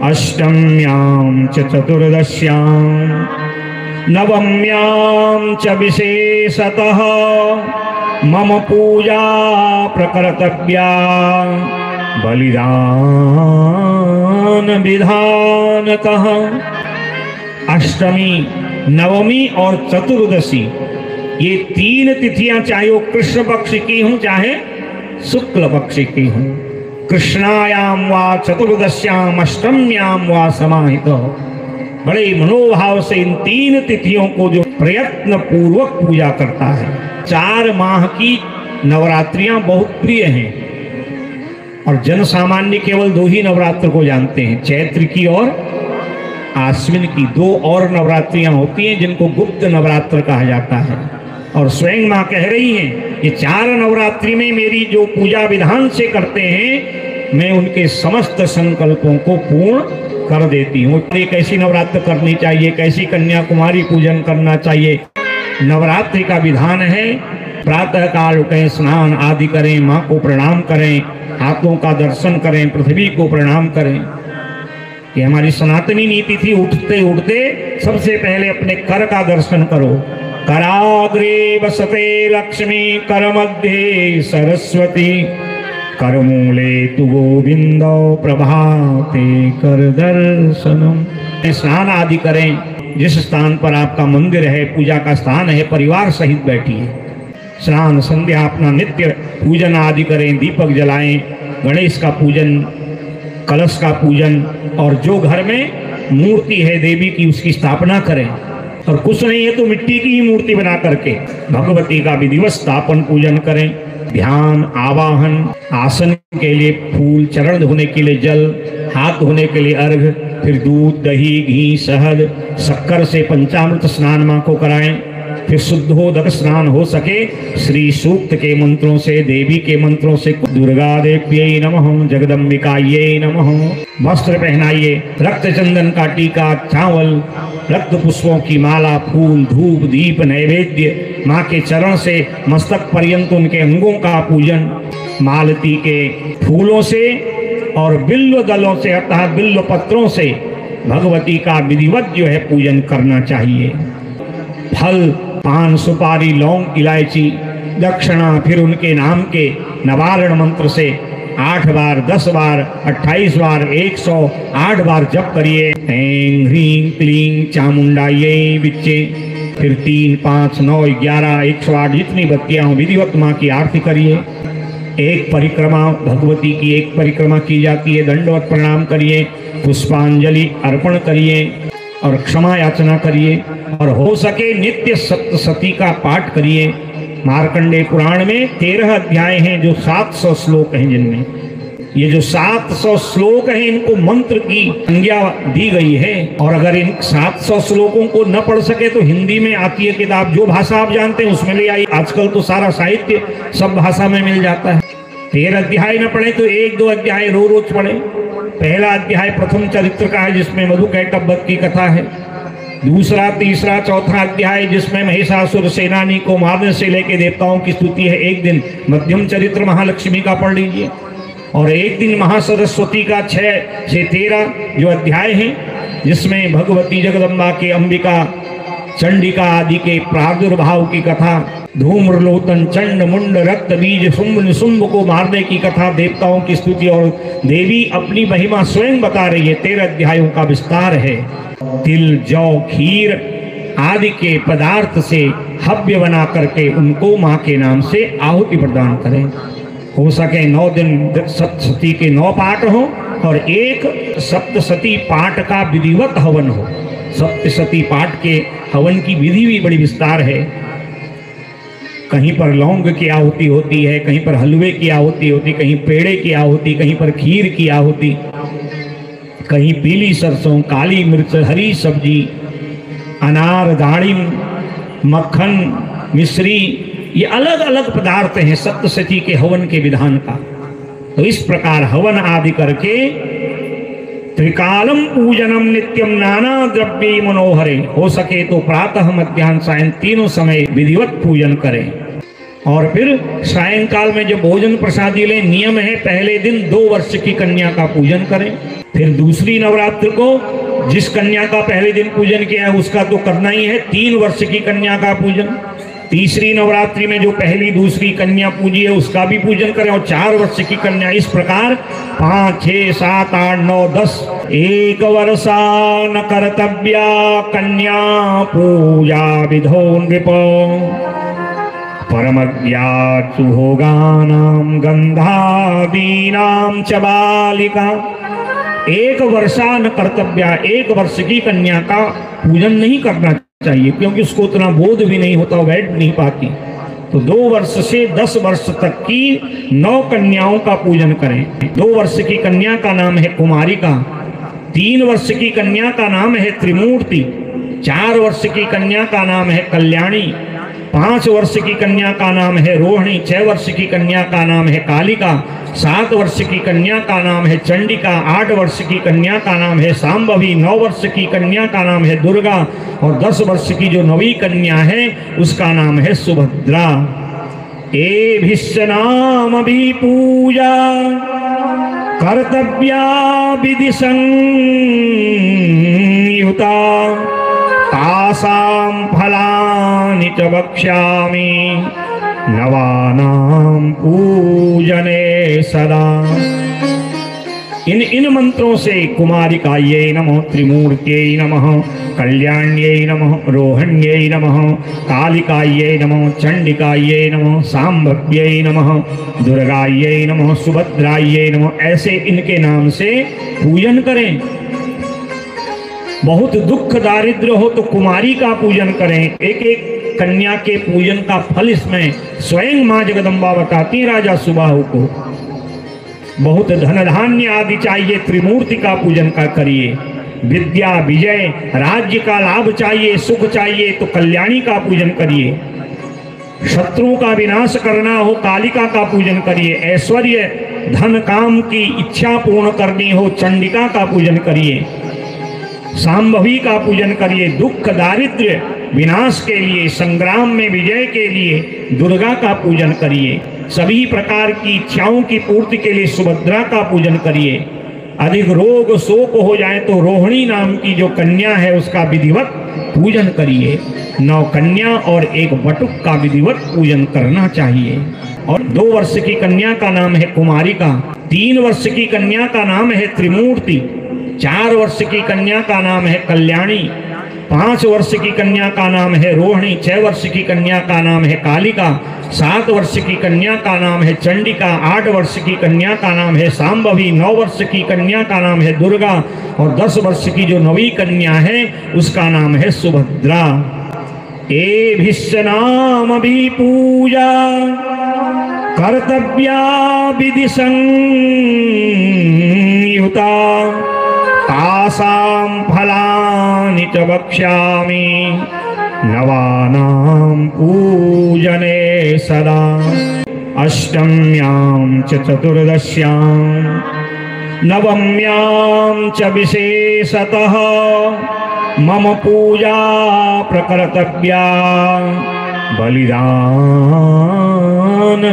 अष्टम्यां च चतुर्दश्यां नवम्यां च विशेषतः मम पूजा प्रकर्तव्या बलिदान विधानतः। अष्टमी, नवमी और चतुर्दशी ये तीन तिथियां चाहे वो कृष्ण पक्ष की हों चाहे शुक्ल पक्ष की हों, कृष्णायाम वा चतुर्दश्याम अष्टम्याम वा समाहित, बड़े मनोभाव से इन तीन तिथियों को जो प्रयत्न पूर्वक पूजा करता है। 4 माह की नवरात्रियां बहुत प्रिय हैं और जन सामान्य केवल 2 ही नवरात्र को जानते हैं, चैत्र की और आश्विन की। 2 और नवरात्रियां होती हैं जिनको गुप्त नवरात्र कहा जाता है। और स्वयं मां कह रही हैं ये 4 नवरात्रि में मेरी जो पूजा विधान से करते हैं मैं उनके समस्त संकल्पों को पूर्ण कर देती हूँ। कैसी नवरात्र करनी चाहिए, कैसी कन्याकुमारी पूजन करना चाहिए। नवरात्रि का विधान है प्रातः काल उठें, स्नान आदि करें, माँ को प्रणाम करें, हाथों का दर्शन करें, पृथ्वी को प्रणाम करें। ये हमारी सनातनी नीति थी। उठते उठते सबसे पहले अपने कर का दर्शन करो। कराग्रे वसते लक्ष्मी, कर मध्ये सरस्वती, कर मूले तु गोविंदो, प्रभाते कर दर्शनम। स्नान आदि करें। जिस स्थान पर आपका मंदिर है, पूजा का स्थान है, परिवार सहित बैठिए। स्नान संध्या अपना नित्य पूजन आदि करें, दीपक जलाएं, गणेश का पूजन, कलश का पूजन, और जो घर में मूर्ति है देवी की उसकी स्थापना करें। और कुछ नहीं है तो मिट्टी की ही मूर्ति बना करके भगवती का विधिवत स्थापन पूजन करें। ध्यान, आवाहन, आसन के लिए फूल, चरण धोने के लिए जल, हाथ धोने के लिए अर्घ, फिर दूध, दही, घी, शहद, शक्कर से पंचामृत स्नान मां को कराएं। फिर शुद्धोदक स्नान हो सके श्री सूक्त के मंत्रों से, देवी के मंत्रों से, दुर्गा देव्यै नमः, जगदम्बिकायै नमः। वस्त्र पहनाइए, रक्त चंदन का टीका, चावल, रक्त पुष्पों की माला, फूल, धूप, दीप, नैवेद्य, माँ के चरण से मस्तक पर्यंत उनके अंगों का पूजन, मालती के फूलों से और बिल्व दलों से अर्थात बिल्व पत्रों से भगवती का विधिवत जो है पूजन करना चाहिए। फल, पान, सुपारी, लौंग, इलायची, दक्षिणा, फिर उनके नाम के नवारण मंत्र से 8 बार, 10 बार, 28 बार, 108 बार जप करिए। ऐं ह्रीं क्लीं चामुंडायै विच्चे। फिर 3, 5, 9, 11, 108 जितनी बत्तियां हो विधिवत माँ की आरती करिए। एक परिक्रमा भगवती की एक परिक्रमा की जाती है, दंडवत प्रणाम करिए, पुष्पांजलि अर्पण करिए और क्षमा याचना करिए। और हो सके नित्य सप्तशती का पाठ करिए। मार्कंडेय पुराण में 13 अध्याय हैं जो 700 श्लोक हैं, जिनमें ये जो 700 श्लोक हैं इनको मंत्र की संज्ञा दी गई है। और अगर इन 700 श्लोकों को न पढ़ सके तो हिंदी में आती है किताब, जो भाषा आप जानते हैं उसमें ले आइए। आजकल तो सारा साहित्य सब भाषा में मिल जाता है। 13 अध्याय न पढ़े तो 1-2 अध्याय रोज पढ़े। पहला अध्याय प्रथम चरित्र का है जिसमें मधुकैटभ की कथा है। दूसरा, तीसरा, चौथा अध्याय जिसमें महिषासुर सेनानी को मारने से लेकर देवताओं की स्तुति है। एक दिन मध्यम चरित्र महालक्ष्मी का पढ़ लीजिए और एक दिन महासरस्वती का 6 से 13 जो अध्याय हैं जिसमें भगवती जगदम्बा के, अंबिका, चंडिका आदि के प्रादुर्भाव की कथा, धूम्रलोचन, चंड मुंड, रक्त बीज, शुंभ निशुंभ को मारने की कथा, देवताओं की स्तुति और देवी अपनी महिमा स्वयं बता रही है। 13 अध्यायों का विस्तार है। तिल, जौ, खीर आदि के पदार्थ से हव्य बना करके उनको माँ के नाम से आहुति प्रदान करें। हो सके 9 दिन सप्तशती के 9 पाठ हो और एक सप्तशती पाठ का विधिवत हवन हो। सप्तशती पाठ के हवन की विधि भी बड़ी विस्तार है। कहीं पर लौंग की आहुति होती है, कहीं पर हलवे की आहुति होती, कहीं पेड़े की आहुति, कहीं पर खीर की आहुति, कहीं पीली सरसों, काली मिर्च, हरी सब्जी, अनार, दाड़िम, मक्खन, मिश्री, ये अलग अलग पदार्थ हैं सप्तशती के हवन के विधान का। तो इस प्रकार हवन आदि करके त्रिकालम पूजनम नित्यम नाना द्रव्य मनोहरे, हो सके तो प्रातः, मध्याह्न, सायं तीनों समय विधिवत पूजन करें। और फिर सायंकाल में जो भोजन प्रसादी लें, नियम है पहले दिन 2 वर्ष की कन्या का पूजन करें। फिर दूसरी नवरात्र को जिस कन्या का पहले दिन पूजन किया है उसका तो करना ही है, 3 वर्ष की कन्या का पूजन। तीसरी नवरात्रि में जो पहली दूसरी कन्या पूजी है उसका भी पूजन करें, और 4 वर्ष की कन्या। इस प्रकार 5, 6, 7, 8, 9, 10 एक वर्षा न कर्तव्या कन्या पूजा विधो नृप परमज्ञातु होगानां गंधादीनां च बालिका। 1 वर्षा न कर्तव्या, 1 वर्ष की कन्या का पूजन नहीं करना चाहिए, क्योंकि उसको उतना बोध भी नहीं होता, बैठ नहीं पाती। तो 2 वर्ष से 10 वर्ष तक की 9 कन्याओं का पूजन करें। 2 वर्ष की कन्या का नाम है कुमारिका, 3 वर्ष की कन्या का नाम है त्रिमूर्ति, 4 वर्ष की कन्या का नाम है कल्याणी, 5 वर्ष की कन्या का नाम है रोहिणी, 6 वर्ष की कन्या का नाम है कालिका, 7 वर्ष की कन्या का नाम है चंडिका, 8 वर्ष की कन्या का नाम है सांभवी, 9 वर्ष की कन्या का नाम है दुर्गा, और 10 वर्ष की जो नवी कन्या है उसका नाम है सुभद्रा। एभिश्च नाम भी पूजा कर्तव्या विधि संयुता तासां फलानि च वक्ष्यामि नवानां पूजने सदा। इन मंत्रों से कुमारिकायै नमः, त्रिमूर्त्यै नमः, कल्याण्यै नमः, रोहिण्यै नमः, कालिकायै नमः, चंडिकायै नमः, सांभव्यै नमः, दुर्गायै नमः, सुभद्रायै नमः, ऐसे इनके नाम से पूजन करें। बहुत दुख दारिद्र हो तो कुमारी का पूजन करें। एक एक कन्या के पूजन का फल इसमें स्वयं माँ जगदम्बा बताती राजा सुबाहु को। बहुत धन धान्य आदि चाहिए, त्रिमूर्ति का पूजन का करिए। विद्या विजय राज्य का लाभ चाहिए, सुख चाहिए तो कल्याणी का पूजन करिए। शत्रुओं का विनाश करना हो कालिका का पूजन करिए। ऐश्वर्य धन काम की इच्छा पूर्ण करनी हो चंडिका का पूजन करिए। सांभवी का पूजन करिए। दुख दारिद्र्य विनाश के लिए, संग्राम में विजय के लिए दुर्गा का पूजन करिए। सभी प्रकार की इच्छाओं की पूर्ति के लिए सुभद्रा का पूजन करिए। अधिक रोग शोक हो जाए तो रोहिणी नाम की जो कन्या है उसका विधिवत पूजन करिए। 9 कन्या और 1 बटुक का विधिवत पूजन करना चाहिए। और 2 वर्ष की कन्या का नाम है कुमारिका, 3 वर्ष की कन्या का नाम है त्रिमूर्ति, 4 वर्ष की कन्या का नाम है कल्याणी, 5 वर्ष की कन्या का नाम है रोहिणी, 6 वर्ष की कन्या का नाम है कालिका, 7 वर्ष की कन्या का नाम है चंडिका, 8 वर्ष की कन्या का नाम है सांभवी, 9 वर्ष की कन्या का नाम है दुर्गा, और 10 वर्ष की जो नवी कन्या है उसका नाम है सुभद्रा। एभिश्च नाम भी पूजा कर्तव्या विधि संयुता तासां फलानि च वक्ष्यामि नवानां पूजने सदा। अष्टम्यां च चतुर्दश्यां नवम्यां च विशेषतः मम पूजा प्रकर्तव्या बलिदान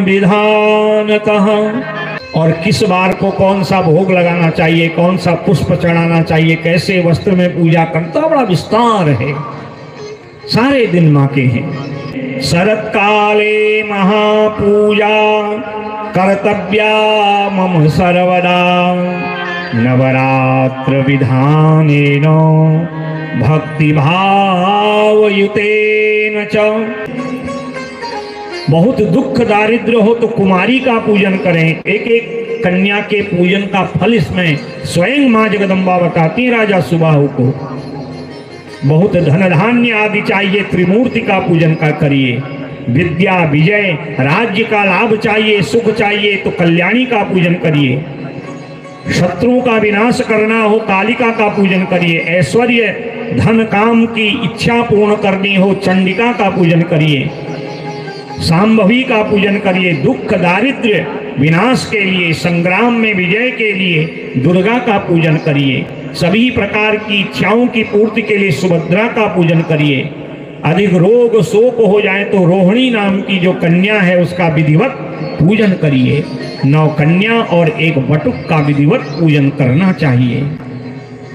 विधानतः। और किस बार को कौन सा भोग लगाना चाहिए, कौन सा पुष्प चढ़ाना चाहिए, कैसे वस्त्र में पूजा करता, बड़ा विस्तार है। सारे दिन माँ के हैं। शरत काले महापूजा कर्तव्या मम सर्वदा नवरात्र विधानेन भक्ति भावयुतेन च। बहुत दुख दारिद्र हो तो कुमारी का पूजन करें। एक एक कन्या के पूजन का फल इसमें स्वयं माँ जगदम्बा बताती राजा सुबाहु को। बहुत धन धान्य आदि चाहिए, त्रिमूर्ति का पूजन का करिए। विद्या विजय राज्य का लाभ चाहिए, सुख चाहिए तो कल्याणी का पूजन करिए। शत्रुओं का विनाश करना हो कालिका का पूजन करिए। ऐश्वर्य धन काम की इच्छा पूर्ण करनी हो चंडिका का पूजन करिए। सांभवी का पूजन करिए। दुख दारिद्र्य विनाश के लिए, संग्राम में विजय के लिए दुर्गा का पूजन करिए। सभी प्रकार की इच्छाओं की पूर्ति के लिए सुभद्रा का पूजन करिए। अधिक रोग शोक हो जाए तो रोहिणी नाम की जो कन्या है उसका विधिवत पूजन करिए। 9 कन्या और 1 बटुक का विधिवत पूजन करना चाहिए।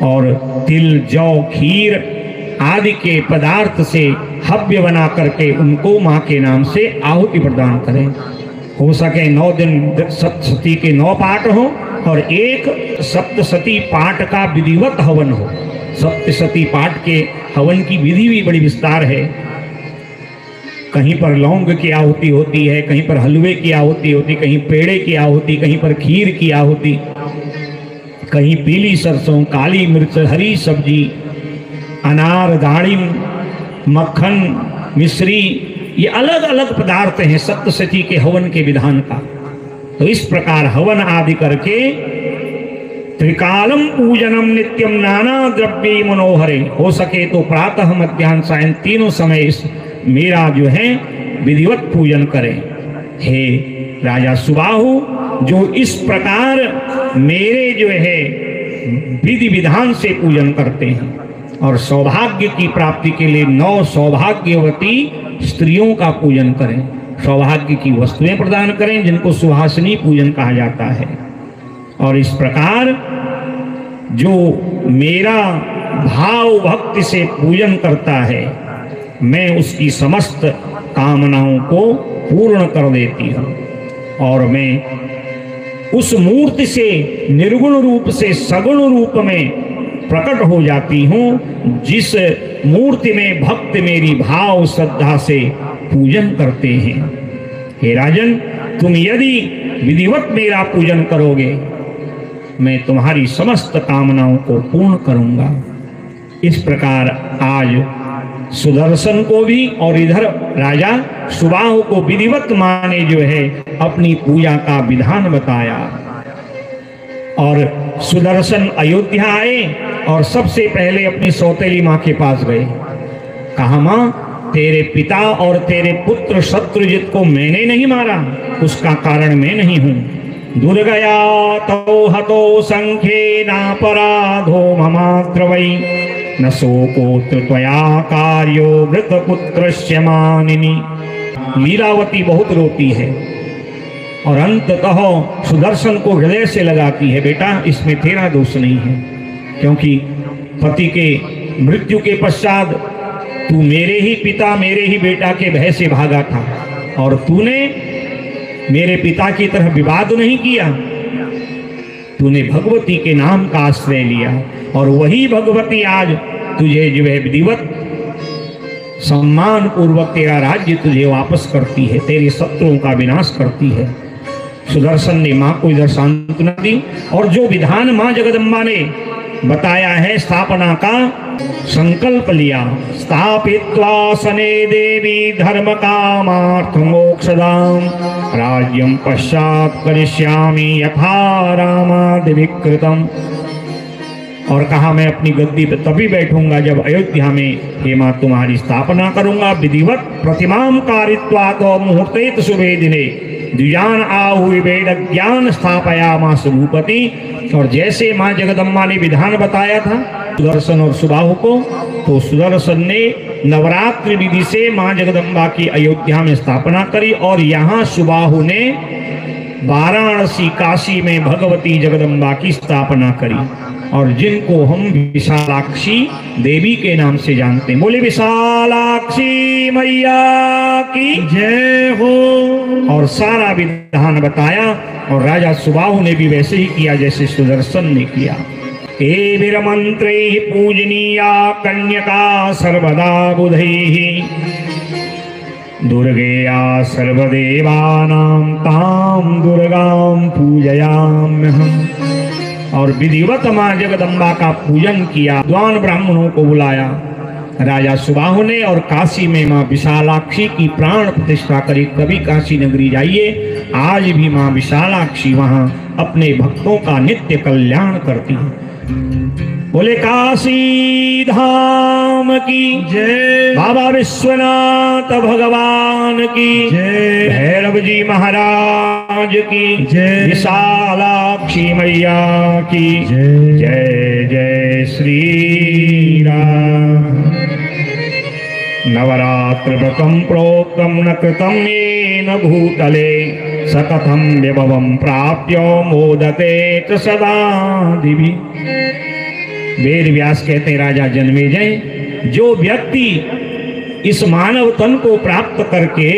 और तिल, जौ, खीर आदि के पदार्थ से हव्य बना करके उनको माँ के नाम से आहुति प्रदान करें। हो सके 9 दिन सप्तशती के 9 पाठ हो और 1 सप्तशती पाठ का विधिवत हवन हो। सप्तशती पाठ के हवन की विधि भी बड़ी विस्तार है। कहीं पर लौंग की आहुति होती है, कहीं पर हलवे की आहुति होती, कहीं पेड़े की आहुति, कहीं पर खीर की आहुति, कहीं पीली सरसों, काली मिर्च, हरी सब्जी, अनार, दाड़िम, मक्खन, मिश्री, ये अलग अलग पदार्थ हैं सप्तशती के हवन के विधान का। तो इस प्रकार हवन आदि करके त्रिकालम पूजनम नित्यम नाना द्रव्य मनोहरे, हो सके तो प्रातः मध्याह्न सायं तीनों समय इस मेरा जो है विधिवत पूजन करें। हे राजा सुबाहु, जो इस प्रकार मेरे जो है विधि विधान से पूजन करते हैं और सौभाग्य की प्राप्ति के लिए 9 सौभाग्यवती स्त्रियों का पूजन करें, सौभाग्य की वस्तुएं प्रदान करें जिनको सुहासिनी पूजन कहा जाता है। और इस प्रकार जो मेरा भाव भक्ति से पूजन करता है, मैं उसकी समस्त कामनाओं को पूर्ण कर देती हूँ और मैं उस मूर्ति से निर्गुण रूप से सगुण रूप में प्रकट हो जाती हूँ, जिस मूर्ति में भक्त मेरी भाव श्रद्धा से पूजन करते हैं। हे राजन, तुम यदि विधिवत मेरा पूजन करोगे, मैं तुम्हारी समस्त कामनाओं को पूर्ण करूंगा। इस प्रकार आज सुदर्शन को भी और इधर राजा सुबाहु को विधिवत माने जो है अपनी पूजा का विधान बताया। और सुदर्शन अयोध्या आए और सबसे पहले अपनी सौतेली माँ के पास गए। कहा, माँ, तेरे पिता और तेरे पुत्र शत्रुजित को मैंने नहीं मारा, उसका कारण मैं नहीं हूँ। दुर्गया तो हतो संख्ये नापराधो ममात्र वै, न शोकोत्र त्वया कार्यो मृतपुत्रस्य मानिनी। लीलावती बहुत रोती है और अंततः सुदर्शन को हृदय से लगाती है, बेटा इसमें तेरा दोष नहीं है, क्योंकि पति के मृत्यु के पश्चात तू मेरे ही पिता मेरे ही बेटा के भय से भागा था और तूने मेरे पिता की तरह विवाद नहीं किया। तूने भगवती के नाम का आश्रय लिया और वही भगवती आज तुझे जो है विधिवत सम्मान पूर्वक तेरा राज्य तुझे वापस करती है, तेरे शत्रुओं का विनाश करती है। सुदर्शन ने माँ को इधर सांत्वना दी और जो विधान माँ जगदम्बा ने बताया है स्थापना का संकल्प लिया। स्थापित्वा सने देवी धर्म कामार्थ मोक्षदाम, राज्यम पश्चात करिष्यामि यथा रामादि विकृतम। और कहा, मैं अपनी गद्दी पे तभी बैठूंगा जब अयोध्या में हे माँ तुम्हारी स्थापना करूंगा। विधिवत प्रतिमाम कारित्वात् मुहूर्ते शुभे दिने द्विजान आहु वेद ज्ञान स्थापयामास भूपति। और जैसे माँ जगदम्बा ने विधान बताया था सुदर्शन और सुबाहु को, तो सुदर्शन ने नवरात्रि विधि से माँ जगदम्बा की अयोध्या में स्थापना करी और यहाँ सुबाहु ने वाराणसी काशी में भगवती जगदम्बा की स्थापना करी और जिनको हम विशालाक्षी देवी के नाम से जानते हैं। बोले विशालाक्षी मैया की जय हो। और सारा विधान बताया और राजा सुबाहु ने भी वैसे ही किया जैसे सुदर्शन ने किया। ए वीर मंत्रे पूजनीया कन्यका सर्वदा बुधैः, दुर्गेया सर्वदेवानां तां दुर्गां पूजयाम्यहम्। और विधिवत मां जगदम्बा का पूजन किया, द्वान ब्राह्मणों को बुलाया राजा सुबाहु ने और काशी में मां विशालाक्षी की प्राण प्रतिष्ठा करी। कभी काशी नगरी जाइए, आज भी मां विशालाक्षी वहां अपने भक्तों का नित्य कल्याण करती है। बोले काशी धाम की जय, बाबा विश्वनाथ भगवान की जय, भैरव जी महाराज की जय, विशालाक्षी मैया की जय। जय जय श्री राम। नवरात्र व्रतं प्रोक्तं न कृतं येन भूतले, सकथम विभवम प्राप्य मोदते च सदा दिवि। वेद व्यास कहते राजा जन्मेजय, जो व्यक्ति इस मानव तन को प्राप्त करके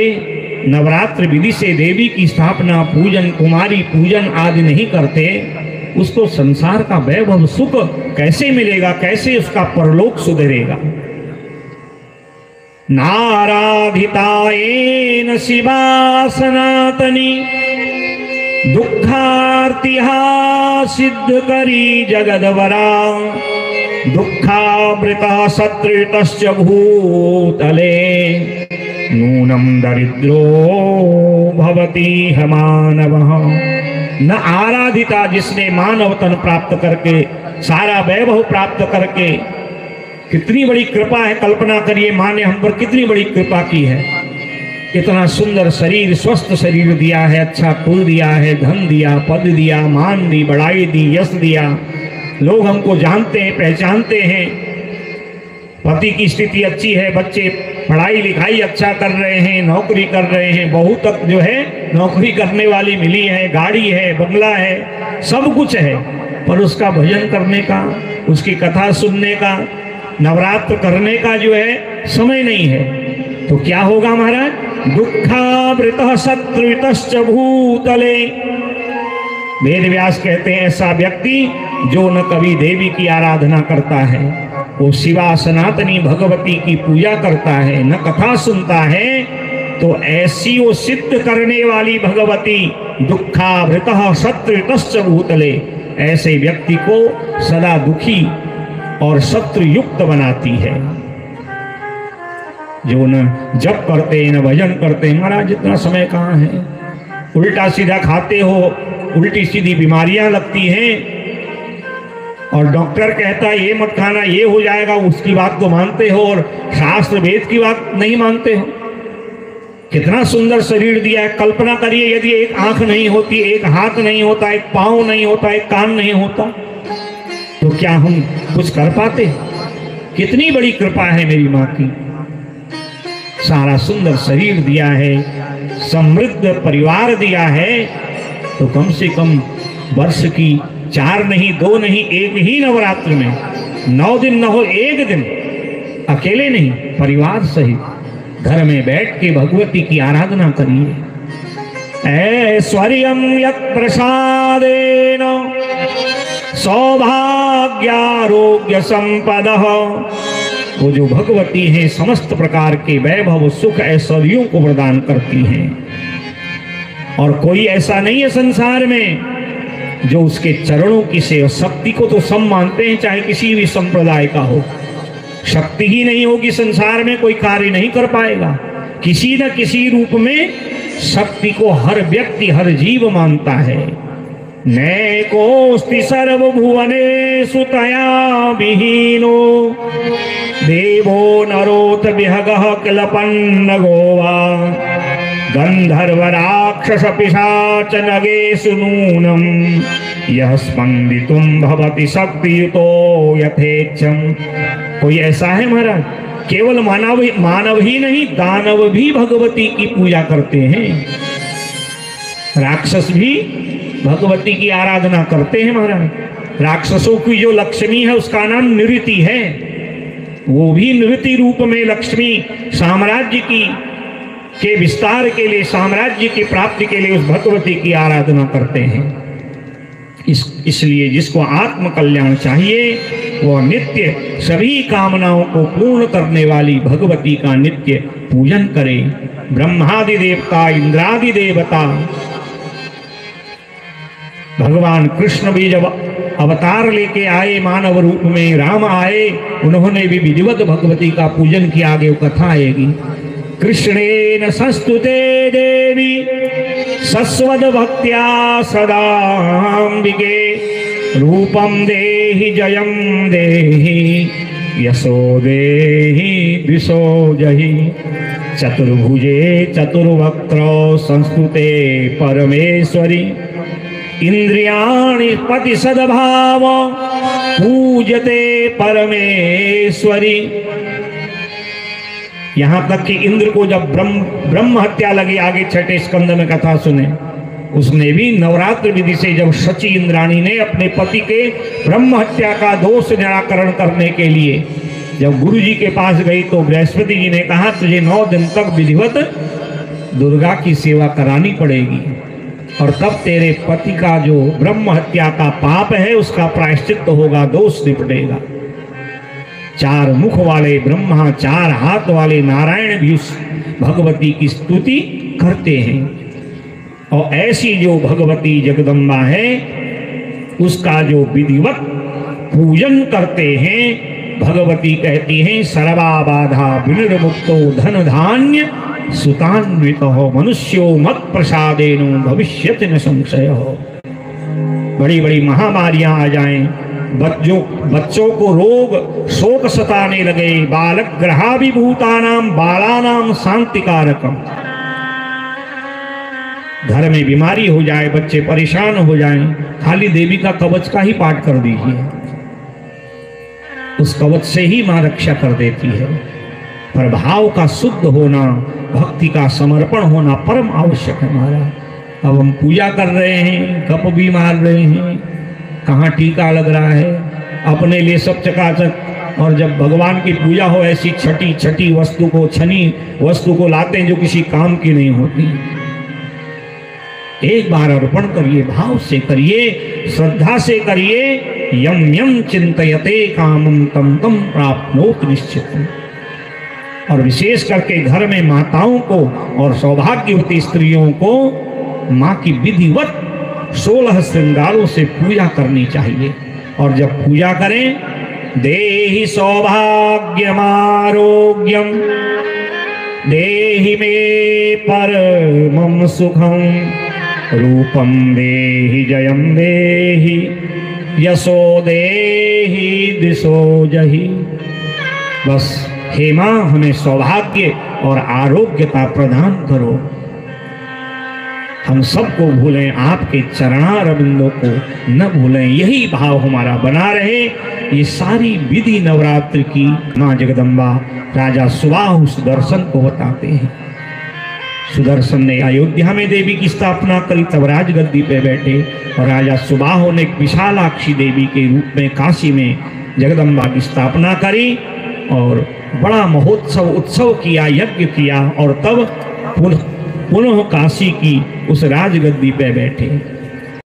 नवरात्र विधि से देवी की स्थापना, पूजन, कुमारी पूजन आदि नहीं करते, उसको संसार का वैभव सुख कैसे मिलेगा, कैसे उसका परलोक सुधरेगा। नाराधितायेन शिवा सनातनी दुःखार्तिहा सिद्ध करी जगदवरा दुःखावृतः सत्रितश्च भूतले नूनं दरिद्रो भवति ह मानवः। न आराधिता, जिसने मानव तन प्राप्त करके, सारा वैभव प्राप्त करके, कितनी बड़ी कृपा है, कल्पना करिए माँ ने हम पर कितनी बड़ी कृपा की है। इतना सुंदर शरीर, स्वस्थ शरीर दिया है, अच्छा कुल दिया है, धन दिया, पद दिया, मान दी, बड़ाई दी, यश दिया, लोग हमको जानते हैं, पहचानते हैं, पति की स्थिति अच्छी है, बच्चे पढ़ाई लिखाई अच्छा कर रहे हैं, नौकरी कर रहे हैं, बहू तक जो है नौकरी करने वाली मिली है, गाड़ी है, बंगला है, सब कुछ है, पर उसका भजन करने का, उसकी कथा सुनने का, नवरात्र करने का जो है समय नहीं है। तो क्या होगा महाराज? दुःखावृतः सत्रितश्च भूतले। वेद व्यास कहते हैं ऐसा व्यक्ति जो न कभी देवी की आराधना करता है, वो शिवा सनातनी भगवती की पूजा करता है, न कथा सुनता है, तो ऐसी वो सिद्ध करने वाली भगवती दुःखावृतः सत्रितश्च भूतले, ऐसे व्यक्ति को सदा दुखी और शत्रु युक्त बनाती है। जो न जप करते न भजन करते, महाराज इतना समय कहाँ है, उल्टा सीधा खाते हो, उल्टी सीधी बीमारियां लगती हैं, और डॉक्टर कहता है ये मत खाना, ये हो जाएगा, उसकी बात तो मानते हो और शास्त्र वेद की बात नहीं मानते हो। कितना सुंदर शरीर दिया है, कल्पना करिए यदि एक आंख नहीं होती, एक हाथ नहीं होता, एक पांव नहीं होता, एक कान नहीं होता, तो क्या हम कुछ कर पाते? कितनी बड़ी कृपा है मेरी माँ की। सारा सुंदर शरीर दिया है, समृद्ध परिवार दिया है, तो कम से कम वर्ष की 4 नहीं 2 नहीं, एक ही नवरात्र में 9 दिन न हो, एक दिन अकेले नहीं, परिवार सहित घर में बैठ के भगवती की आराधना करिए। ऐश्वर्यं यत् प्रसादेन सौभाग्यारोग्य संपदः। वो जो भगवती हैं समस्त प्रकार के वैभव सुख ऐश्वर्यों को प्रदान करती हैं, और कोई ऐसा नहीं है संसार में जो उसके चरणों की सेवा। शक्ति को तो सब मानते हैं, चाहे किसी भी संप्रदाय का हो, शक्ति ही नहीं होगी संसार में कोई कार्य नहीं कर पाएगा। किसी न किसी रूप में शक्ति को हर व्यक्ति, हर जीव मानता है। नैकोस्ति सर्वभुवनेषु तया विहीनो देवो नरोत विहगः किलपन्नगो वा गंधर्व राक्षस पिशाच नगेषु नूनम यह स्पंदितुम भवति शक्तियुतो यथेच्छम। कोई ऐसा है महाराज, केवल मानव ही नहीं, दानव भी भगवती की पूजा करते हैं, राक्षस भी भगवती की आराधना करते हैं महाराज। राक्षसों की जो लक्ष्मी है उसका नाम नृति है, वो भी नृति रूप में लक्ष्मी साम्राज्य की के विस्तार के लिए, साम्राज्य की प्राप्ति के लिए उस भगवती की आराधना करते हैं। इसलिए जिसको आत्म कल्याण चाहिए वो नित्य सभी कामनाओं को पूर्ण करने वाली भगवती का नित्य पूजन करे। ब्रह्मादि देवता, इंद्रादि देवता, भगवान कृष्ण भी जब अवतार लेके आए मानव रूप में, राम आए, उन्होंने भी विधिवत भगवती का पूजन किया। आगे वो कथा आएगी। कृष्णेन संस्तुते देवी सस्वद भक्त्या सदाम्बिके रूपम देहि जयम देहि यशो देहि दिशो जहि चतुर्भुजे चतुर्वक्त्रो संस्तुते परमेश्वरी इंद्रियाणि पति सद्भाव पूजते परमेश्वरी। यहां तक कि इंद्र को जब ब्रह्म हत्या लगी, आगे 6ठे स्कंद में कथा सुने, उसने भी नवरात्र विधि से जब शची इंद्राणी ने अपने पति के ब्रह्म हत्या का दोष निराकरण करने के लिए जब गुरु जी के पास गई तो बृहस्पति जी ने कहा तुझे 9 दिन तक विधिवत दुर्गा की सेवा करानी पड़ेगी और तब तेरे पति का जो ब्रह्म हत्या का पाप है उसका प्रायश्चित होगा, दोष निपटेगा। 4 मुख वाले ब्रह्मा 4 हाथ वाले नारायण भी उस भगवती की स्तुति करते हैं और ऐसी जो भगवती जगदम्बा है उसका जो विधिवत पूजन करते हैं, भगवती कहती हैं सर्वा बाधा विनिर्मुक्तो धन धान्य सुतान्वित हो मनुष्यो मत प्रसादेनो भविष्यति न संशय हो। बड़ी बड़ी महामारियां आ जाएं, बच्चों को रोग शोक सताने लगे, बालक ग्रहाभिभूतानाम बालानाम शांतिकारकम, घर में बीमारी हो जाए, बच्चे परेशान हो जाएं, खाली देवी का कवच का ही पाठ कर दीजिए, उस कवच से ही मां रक्षा कर देती है। पर भाव का शुद्ध होना, भक्ति का समर्पण होना परम आवश्यक है हमारा। अब हम पूजा कर रहे हैं, गप भी मार रहे हैं, कहाँ टीका लग रहा है, अपने लिए सब चकाचक, और जब भगवान की पूजा हो ऐसी छठी छठी वस्तु को, छनी वस्तु को लाते हैं जो किसी काम की नहीं होती। एक बार अर्पण करिए, भाव से करिए, श्रद्धा से करिए। यम यम चिंतयते कामं तम तम प्राप्नोति निश्चितम्। और विशेष करके घर में माताओं को और सौभाग्यवती स्त्रियों को माँ की विधिवत 16 श्रृंगारों से पूजा करनी चाहिए। और जब पूजा करें, देहि सौभाग्यम आरोग्यम देहि मे परमं सुखम रूपम देहि जयम देहि यशो देहि दिशो जहि। बस हे मां हमें सौभाग्य और आरोग्यता प्रदान करो। हम सबको भूलें, आपके चरणारविंदों को न भूलें, यही भाव हमारा बना रहे। ये सारी विधि नवरात्र की मां जगदम्बा राजा सुबाहु सुदर्शन को बताते हैं। सुदर्शन ने अयोध्या में देवी की स्थापना करी, तब राजगद्दी पे बैठे, और राजा सुबाहु ने विशालाक्षी देवी के रूप में काशी में जगदम्बा की स्थापना करी और बड़ा महोत्सव उत्सव किया, यज्ञ किया, और तब पुनः काशी की उस राजगद्दी पे बैठे।